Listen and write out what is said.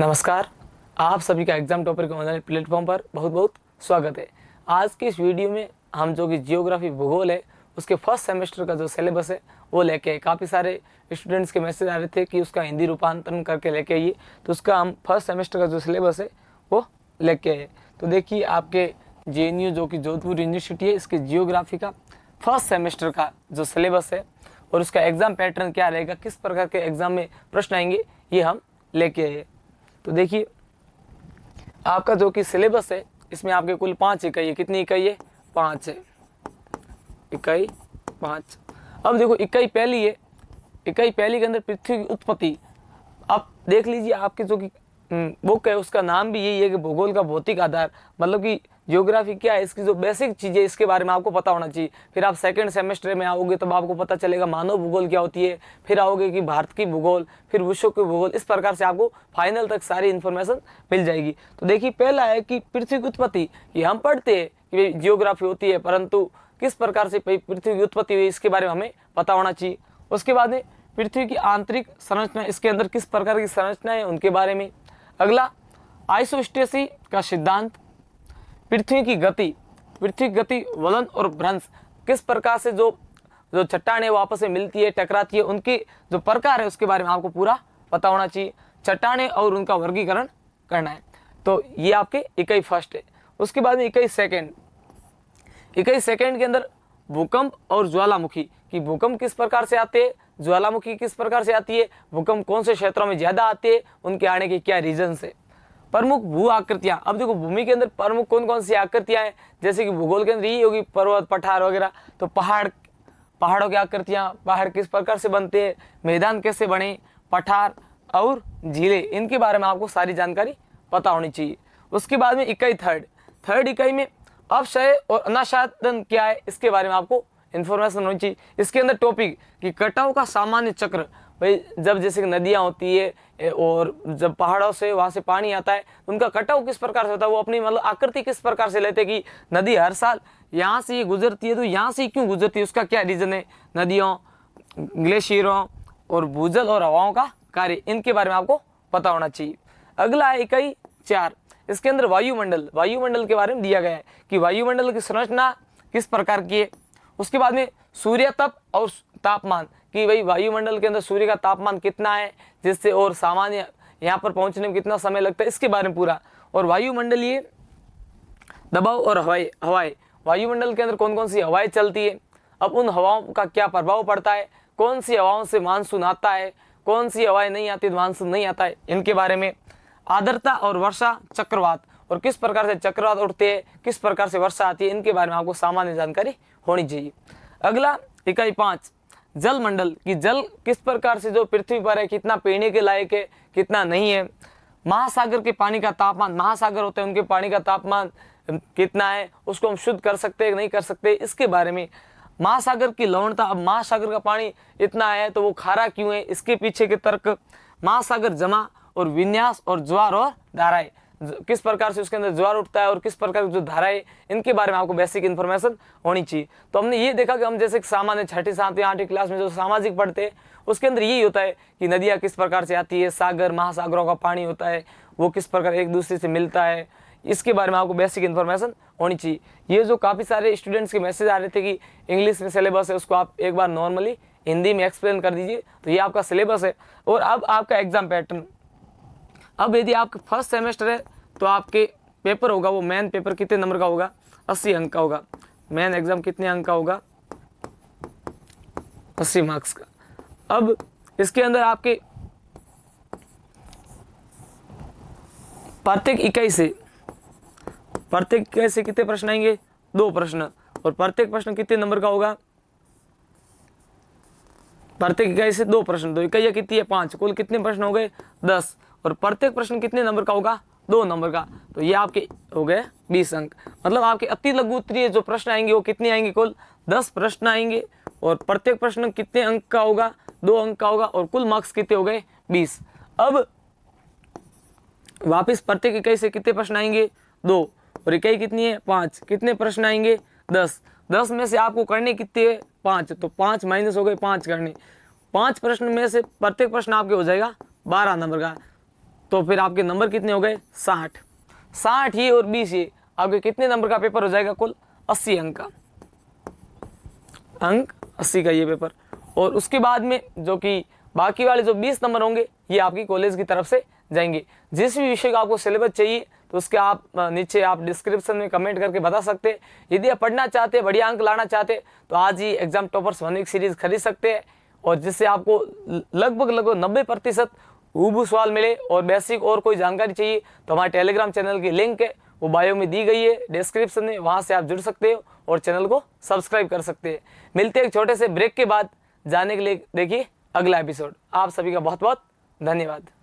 नमस्कार, आप सभी का एग्जाम टॉपर के ऑनलाइन प्लेटफॉर्म पर बहुत बहुत स्वागत है। आज की इस वीडियो में हम जो कि जियोग्राफी भूगोल है उसके फर्स्ट सेमेस्टर का जो सिलेबस है वो लेके आए। काफ़ी सारे स्टूडेंट्स के मैसेज आ रहे थे कि उसका हिंदी रूपांतरण करके लेके आइए, तो उसका हम फर्स्ट सेमेस्टर का जो सिलेबस है वो लेके आए। तो देखिए आपके JNU जो कि जोधपुर यूनिवर्सिटी है, इसके जियोग्राफी का फर्स्ट सेमेस्टर का जो सिलेबस है और उसका एग्ज़ाम पैटर्न क्या रहेगा, किस प्रकार के एग्ज़ाम में प्रश्न आएंगे, ये हम लेके आए। तो देखिए आपका जो कि सिलेबस है इसमें आपके कुल 5 इकाई है। कितनी इकाई है? 5 है। इकाई 5। अब देखो इकाई पहली है। इकाई पहली के अंदर पृथ्वी की उत्पत्ति। आप देख लीजिए आपके जो कि बुक है उसका नाम भी यही है कि भूगोल का भौतिक आधार, मतलब कि ज्योग्राफी क्या है, इसकी जो बेसिक चीज़ें इसके बारे में आपको पता होना चाहिए। फिर आप सेकंड सेमेस्टर में आओगे तब आपको पता चलेगा मानव भूगोल क्या होती है, फिर आओगे कि भारत की भूगोल, फिर विश्व के भूगोल, इस प्रकार से आपको फाइनल तक सारी इन्फॉर्मेशन मिल जाएगी। तो देखिए पहला है कि पृथ्वी की उत्पत्ति। ये हम पढ़ते हैं कि जियोग्राफी होती है, परंतु किस प्रकार से पृथ्वी की उत्पत्ति हुई इसके बारे में हमें पता होना चाहिए। उसके बाद में पृथ्वी की आंतरिक संरचना, इसके अंदर किस प्रकार की संरचना है उनके बारे में। अगला आइसोस्टेसी का सिद्धांत। पृथ्वी की गति वलन और भ्रंश, किस प्रकार से जो चट्टानें वो आपस में मिलती है, टकराती है, उनकी जो प्रकार है उसके बारे में आपको पूरा पता होना चाहिए। चट्टानें और उनका वर्गीकरण करना है। तो ये आपके इकाई फर्स्ट है। उसके बाद में इकाई सेकंड के अंदर भूकंप और ज्वालामुखी, कि भूकंप किस प्रकार से आते हैं, ज्वालामुखी किस प्रकार से आती है, भूकंप कौन से क्षेत्रों में ज़्यादा आते हैं, उनके आने के क्या रीजन है। प्रमुख भू आकृतियां। अब देखो भूमि के अंदर प्रमुख कौन कौन सी आकृतियां हैं, जैसे कि भूगोल के अंदर यही होगी पर्वत, पठार वगैरह। तो पहाड़ों की आकृतियां, पहाड़ किस प्रकार से बनते हैं, मैदान कैसे बने, पठार और झीलें, इनके बारे में आपको सारी जानकारी पता होनी चाहिए। उसके बाद में इकाई थर्ड इकाई में अपक्षय और अनाच्छादन क्या है, इसके बारे में आपको इन्फॉर्मेशन होनी चाहिए। इसके अंदर टॉपिक कि कटाव का सामान्य चक्र, भाई जब जैसे नदियाँ होती है और जब पहाड़ों से वहाँ से पानी आता है तो उनका कटाव किस प्रकार से होता है, वो अपनी मतलब आकृति किस प्रकार से लेते हैं कि नदी हर साल यहाँ से गुजरती है, तो यहाँ से क्यों गुजरती है, उसका क्या रीज़न है। नदियों, ग्लेशियरों और भूजल और हवाओं का कार्य, इनके बारे में आपको पता होना चाहिए। अगला है इकाई 4। इसके अंदर वायुमंडल के बारे में दिया गया है कि वायुमंडल की संरचना किस प्रकार की है। उसके बाद में सूर्य तप और तापमान, कि भाई वायुमंडल के अंदर सूर्य का तापमान कितना है, जिससे और सामान्य यहाँ पर पहुँचने में कितना समय लगता है, इसके बारे में पूरा। और वायुमंडलीय दबाव और हवाएं, वायुमंडल के अंदर कौन कौन सी हवाएं चलती है, अब उन हवाओं का क्या प्रभाव पड़ता है, कौन सी हवाओं से मानसून आता है, कौन सी हवाएं नहीं आती तो मानसून नहीं आता है, इनके बारे में। आर्द्रता और वर्षा चक्रवात, और किस प्रकार से चक्रवात उठते हैं, किस प्रकार से वर्षा आती है, इनके बारे में आपको सामान्य जानकारी होनी चाहिए। अगला इकाई 5 जलमंडल, की जल किस प्रकार से जो पृथ्वी पर है कितना पीने के लायक है, कितना नहीं है। महासागर के पानी का तापमान, महासागर होते हैं उनके पानी का तापमान कितना है, उसको हम शुद्ध कर सकते हैं नहीं कर सकते, इसके बारे में। महासागर की लवणता, अब महासागर का पानी इतना है तो वो खारा क्यों है, इसके पीछे के तर्क। महासागर जमा और विन्यास और ज्वार और धाराएं, किस प्रकार से उसके अंदर ज्वार उठता है और किस प्रकार की जो धाराएं, इनके बारे में आपको बेसिक इन्फॉर्मेशन होनी चाहिए। तो हमने ये देखा कि हम जैसे सामान्य 6ठी 7वीं 8वीं क्लास में जो सामाजिक पढ़ते हैं उसके अंदर यही होता है कि नदियाँ किस प्रकार से आती है, सागर महासागरों का पानी होता है वो किस प्रकार एक दूसरे से मिलता है, इसके बारे में आपको बेसिक इन्फॉर्मेशन होनी चाहिए। ये जो काफ़ी सारे स्टूडेंट्स के मैसेज आ रहे थे कि इंग्लिश में सिलेबस है उसको आप एक बार नॉर्मली हिंदी में एक्सप्लेन कर दीजिए, तो ये आपका सिलेबस है। और अब आपका एग्जाम पैटर्न, अब यदि आपका फर्स्ट सेमेस्टर है तो आपके पेपर होगा वो मेन पेपर कितने नंबर का होगा, 80 अंक का होगा। मेन एग्जाम कितने अंक का होगा, 80 मार्क्स का। अब इसके अंदर आपके प्रत्येक इकाई से कितने प्रश्न आएंगे, 2 प्रश्न, और प्रत्येक प्रश्न कितने नंबर का होगा, प्रत्येक इकाई से 2 प्रश्न, 2 इकाइयाँ कितनी है 5, कुल कितने प्रश्न हो गए 10, और प्रत्येक प्रश्न कितने नंबर का होगा, 2 नंबर का। तो ये आपके हो गए 20 अंक। मतलब आपके अति लघु उत्तरीय जो प्रश्न आएंगे वो कितने आएंगे, कुल 10 प्रश्न आएंगे, और प्रत्येक प्रश्न कितने अंक का होगा, 2 अंक का होगा, और कुल मार्क्स कितने हो गए 20। अब वापस प्रत्येक इकाई से कितने प्रश्न आएंगे, 2, और इकाई कितनी है 5, कितने प्रश्न आएंगे 10, 10 में से आपको करने कितने 5, तो 5 माइनस हो गए 5 करने, 5 प्रश्न में से प्रत्येक प्रश्न आपके हो जाएगा 12 नंबर का। तो फिर आपके नंबर कितने हो गए 60। 60 ये और 20 ये, आपके कितने नंबर का पेपर हो जाएगा? कुल 80 अंक का, अंक 80 का ये पेपर। और उसके बाद में जो कि बाकी वाले जो 20 नंबर होंगे ये आपकी कॉलेज की तरफ से जाएंगे। जिस भी विषय का आपको सिलेबस चाहिए तो उसके आप नीचे आप डिस्क्रिप्शन में कमेंट करके बता सकते हैं। यदि आप पढ़ना चाहते हैं, बढ़िया अंक लाना चाहते हैं, तो आज ही एग्जाम टॉपर्स 1 वीक सीरीज खरीद सकते हैं, और जिससे आपको लगभग 90% हूबहू सवाल मिले। और बेसिक और कोई जानकारी चाहिए तो हमारे टेलीग्राम चैनल की लिंक है, वो बायो में दी गई है डिस्क्रिप्शन में, वहाँ से आप जुड़ सकते हो और चैनल को सब्सक्राइब कर सकते हैं। मिलते हैं एक छोटे से ब्रेक के बाद, जाने के लिए देखिए अगला एपिसोड। आप सभी का बहुत बहुत धन्यवाद।